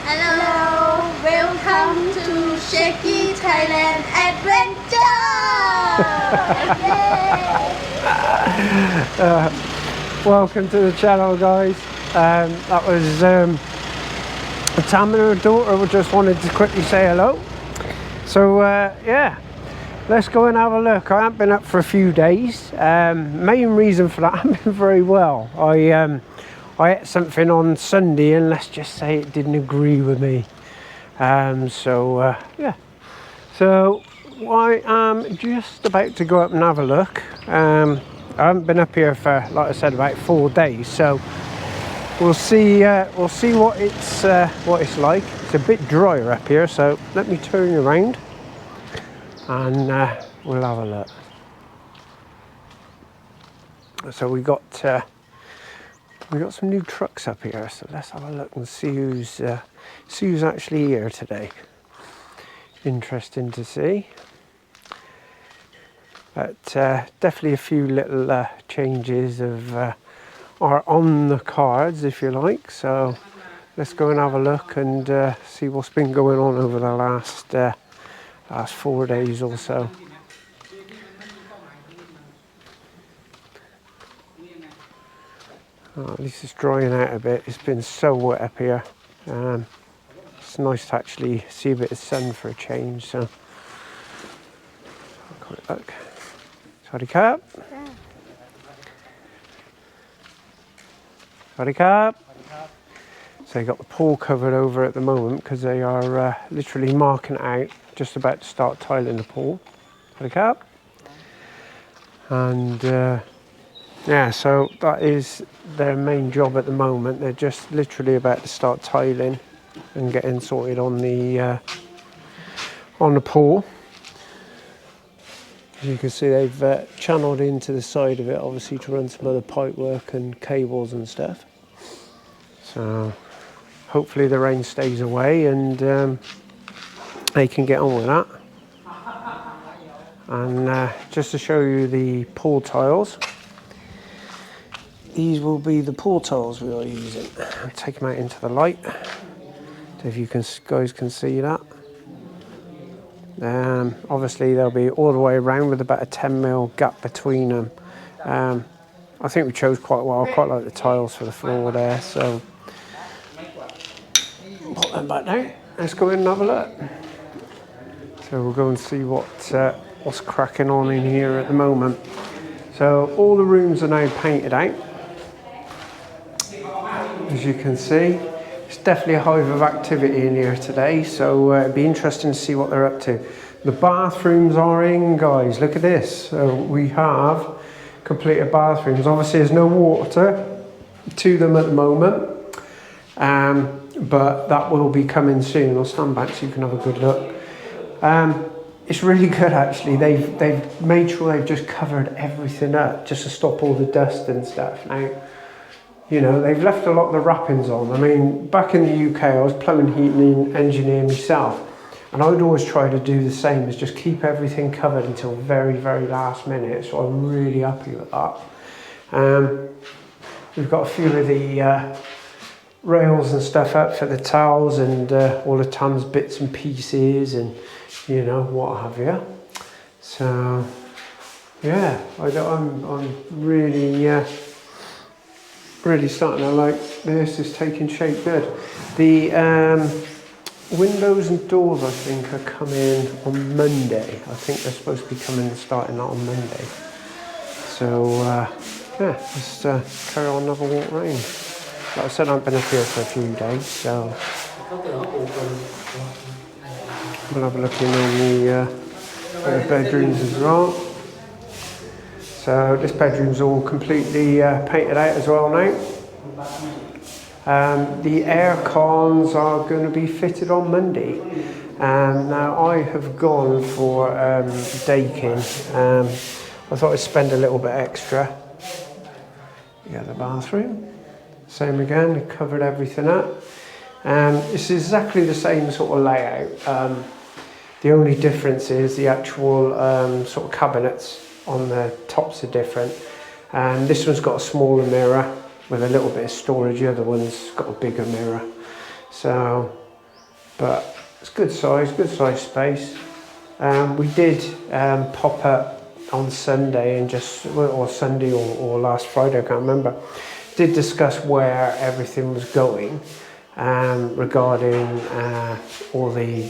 Hello, welcome to Shaky Thailand Adventure! Welcome to the channel, guys. That was Tam and her daughter just wanted to quickly say hello. So yeah, let's go and have a look. I haven't been up for a few days. Main reason for that, I haven't been very well. I ate something on Sunday and let's just say it didn't agree with me. Yeah, so I am just about to go up and have a look. I haven't been up here for, like I said, about 4 days, so we'll see what it's like. It's a bit drier up here, so let me turn you around and we'll have a look. So we got some new trucks up here, so let's have a look and see who's actually here today. Interesting to see. But definitely a few little changes are on the cards, if you like. So let's go and have a look and see what's been going on over the last 4 days or so. Oh, at least it's drying out a bit. It's been so wet up here. It's nice to actually see a bit of sun for a change. So, quick look. Sorry, Cap. Sorry, Cap. So you got the pool covered over at the moment because they are literally marking out, just about to start tiling the pool. Sorry, Cap. And yeah, so that is their main job at the moment. They're just literally about to start tiling and getting sorted on the pool. As you can see, they've channeled into the side of it, obviously to run some other pipe work and cables and stuff. So hopefully the rain stays away and they can get on with that. And just to show you the pool tiles, these will be the pool tiles we are using. I'll take them out into the light, so if you guys can see that. Obviously they'll be all the way around with about a 10mm gap between them. I think we chose quite well. I quite like the tiles for the floor there, so put them back down. Let's go in and have a look. So we'll go and see what's cracking on in here at the moment. So all the rooms are now painted out. As you can see, it's definitely a hive of activity in here today, so it'd be interesting to see what they're up to. The bathrooms are in, guys. Look at this. So we have completed bathrooms. Obviously there's no water to them at the moment, but that will be coming soon. I'll stand back so you can have a good look. It's really good actually. They've made sure they've just covered everything up just to stop all the dust and stuff. Now, you know, they've left a lot of the wrappings on. I mean, back in the UK, I was plumbing, heating engineer myself, and I would always try to do the same, is just keep everything covered until very, very last minute. So I'm really happy with that. We've got a few of the rails and stuff up for the towels and all the Tam's bits and pieces and, you know, what have you. So yeah, I'm really really starting to like this. Is taking shape good. The windows and doors, I think, are coming on Monday. I think they're supposed to be coming and starting that on Monday. So yeah, let's carry on another walk around. Like I said, I've been up here for a few days, so we'll have a look in on the bedrooms as well. So this bedroom's all completely painted out as well now. The air cons are going to be fitted on Monday. Now I have gone for decking. I thought I'd spend a little bit extra. You got the bathroom. Same again, they covered everything up. It's exactly the same sort of layout. The only difference is the actual sort of cabinets on the tops are different, and this one's got a smaller mirror with a little bit of storage. The other one's got a bigger mirror. So but it's good size space. We did pop up on Sunday and or Sunday or last Friday, I can't remember, did discuss where everything was going regarding all the,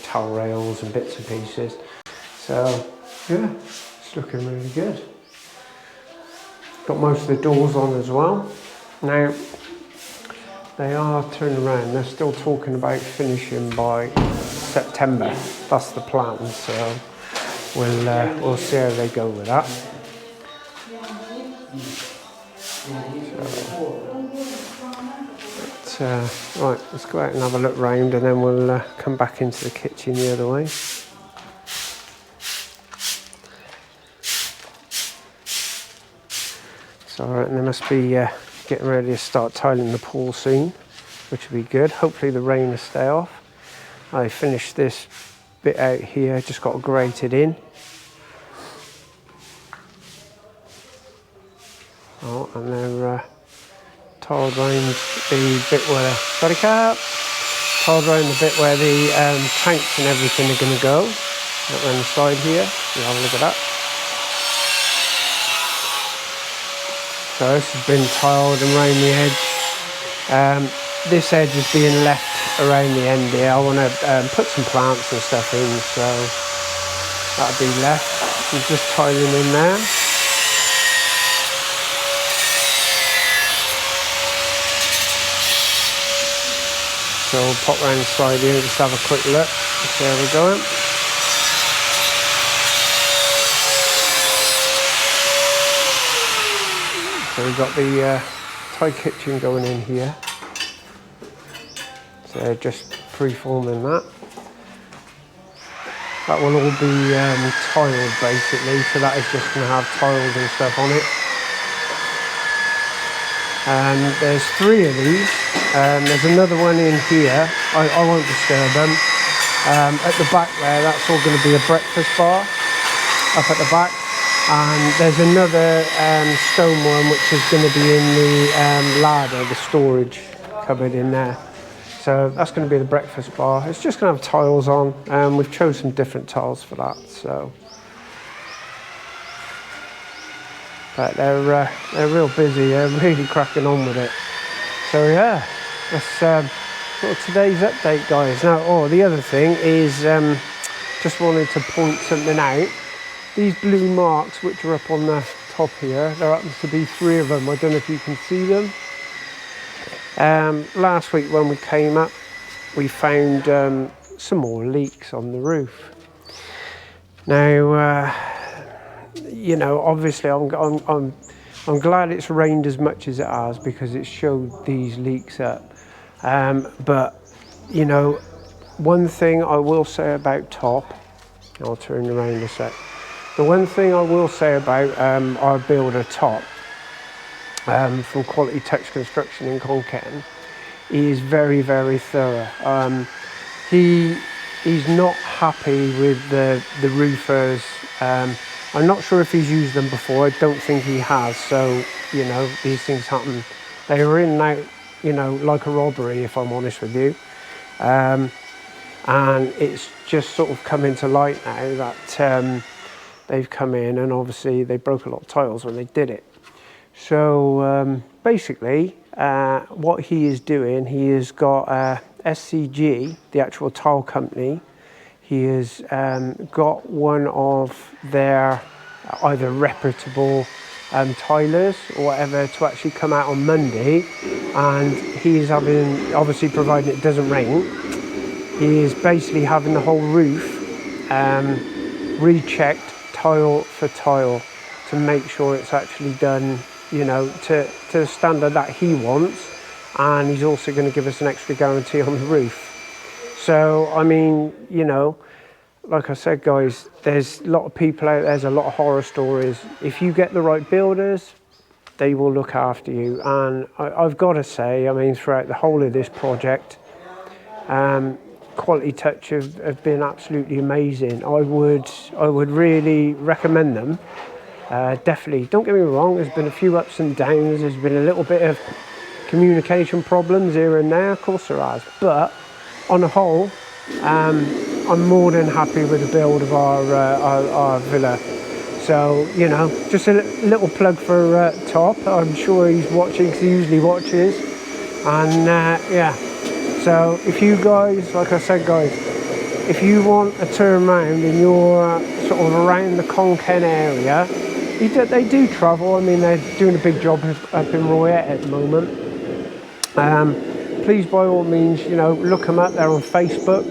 towel rails and bits and pieces. So yeah, it's looking really good. Got most of the doors on as well. Now, they are turning around, they're still talking about finishing by September. That's the plan, so we'll see how they go with that. Right, let's go out and have a look round and then we'll come back into the kitchen the other way. So I reckon they must be getting ready to start tiling the pool soon, which will be good. Hopefully the rain will stay off. I finished this bit out here, just got grated in. Oh, and they're tiled round the bit where, sorry Cap, tiled round the bit where the tanks and everything are going to go. Around the side here, you have a look at that. So this has been tiled and around the edge. This edge is being left around the end here. I want to put some plants and stuff in, so that'll be left. I'm just tiling in there. So we'll pop round the side here and just have a quick look and see how we're going. So we've got the Thai kitchen going in here. So just pre-forming that. That will all be tiled basically, so that is just going to have tiles and stuff on it. And there's 3 of these. There's another one in here. I won't disturb them. At the back there, that's all going to be a breakfast bar up at the back. And there's another stone one which is going to be in the larder, the storage cupboard in there. So that's going to be the breakfast bar. It's just going to have tiles on. We've chosen different tiles for that. So, but they're real busy. They're really cracking on with it. So yeah, that's sort of today's update, guys. Now, the other thing is, just wanted to point something out. These blue marks which are up on the top here, there happens to be 3 of them. I don't know if you can see them. Last week when we came up, we found some more leaks on the roof. Now, obviously I'm glad it's rained as much as it has because it showed these leaks up. But, one thing I will say about top, I'll turn around a sec. The one thing I will say about our builder Top from Quality Touch Construction in Concan, he is very, very thorough. He's not happy with the roofers. I'm not sure if he's used them before. I don't think he has. So, these things happen. They were in and out, like a robbery, if I'm honest with you. And it's just sort of come into light now that they've come in and obviously they broke a lot of tiles when they did it. So basically what he is doing, he has got SCG, the actual tile company. He has got one of their either reputable tilers or whatever to actually come out on Monday, and he is having, obviously providing it doesn't rain, he is basically having the whole roof rechecked tile for tile to make sure it's actually done, to the standard that he wants, and he's also going to give us an extra guarantee on the roof. So, I mean, like I said, guys, there's a lot of people out there, there's a lot of horror stories. If you get the right builders, they will look after you. And I've got to say, I mean, throughout the whole of this project, Quality Touch have been absolutely amazing. I would really recommend them. Definitely. Don't get me wrong, there's been a few ups and downs. There's been a little bit of communication problems here and there, of course there has. But on the whole, I'm more than happy with the build of our villa. So, you know, just a little plug for Top. I'm sure he's watching, because he usually watches. And yeah, so if you guys, like I said guys, if you want a turn round and you're sort of around the Konkan area, they do travel. I mean, they're doing a big job up in Royette at the moment. Please, by all means, you know, look them up. They're on Facebook.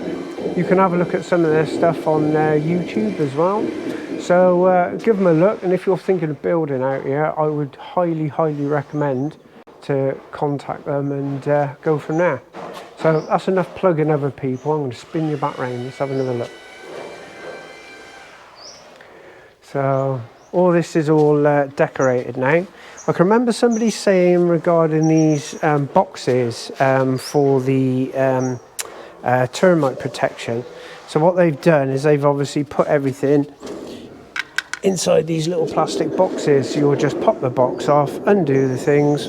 You can have a look at some of their stuff on YouTube as well. So give them a look. And if you're thinking of building out here, I would highly, highly recommend to contact them and go from there. So that's enough plugging other people. I'm going to spin you back round. Let's have another look. So all this is all decorated now. I can remember somebody saying regarding these boxes for the termite protection. So what they've done is they've obviously put everything inside these little plastic boxes. You'll just pop the box off, undo the things,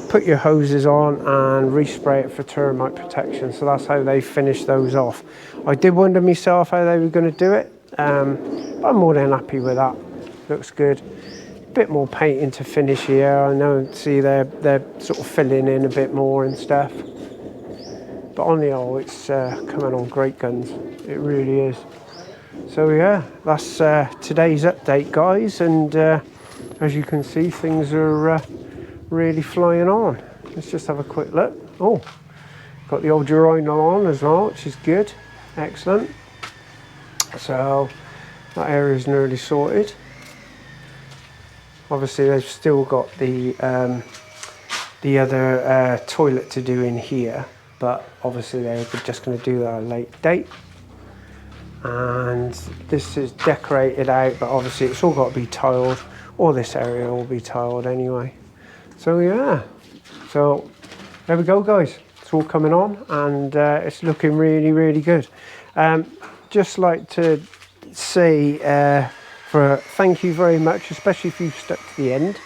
put your hoses on and respray it for termite protection. So that's how they finish those off. I did wonder myself how they were going to do it, but I'm more than happy with that. Looks good. Bit more painting to finish here. I know, see they're sort of filling in a bit more and stuff. But on the whole, it's coming on great guns. It really is. So yeah, that's today's update, guys. And as you can see, things are really flying on. Let's just have a quick look. Oh, got the old urinal on as well, which is good. Excellent. So that area is nearly sorted. Obviously, they've still got the other toilet to do in here, but obviously they're just going to do that at a late date. And this is decorated out, but obviously it's all got to be tiled. All this area will be tiled anyway. So yeah, so there we go, guys. It's all coming on, and it's looking really, really good. Just like to say thank you very much, especially if you've stuck to the end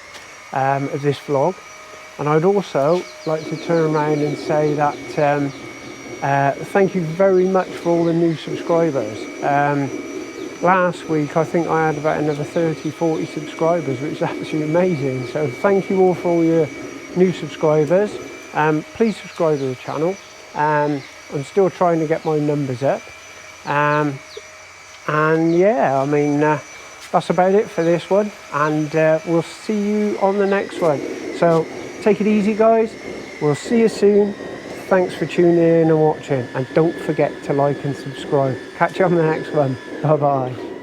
of this vlog. And I'd also like to turn around and say that thank you very much for all the new subscribers. Last week I think I had about another 30-40 subscribers, which is absolutely amazing. So thank you all for all your new subscribers. Please subscribe to the channel. I'm still trying to get my numbers up. And yeah, I mean, that's about it for this one, and we'll see you on the next one. So take it easy, guys. We'll see you soon. Thanks for tuning in and watching, and don't forget to like and subscribe. Catch you on the next one. Bye bye.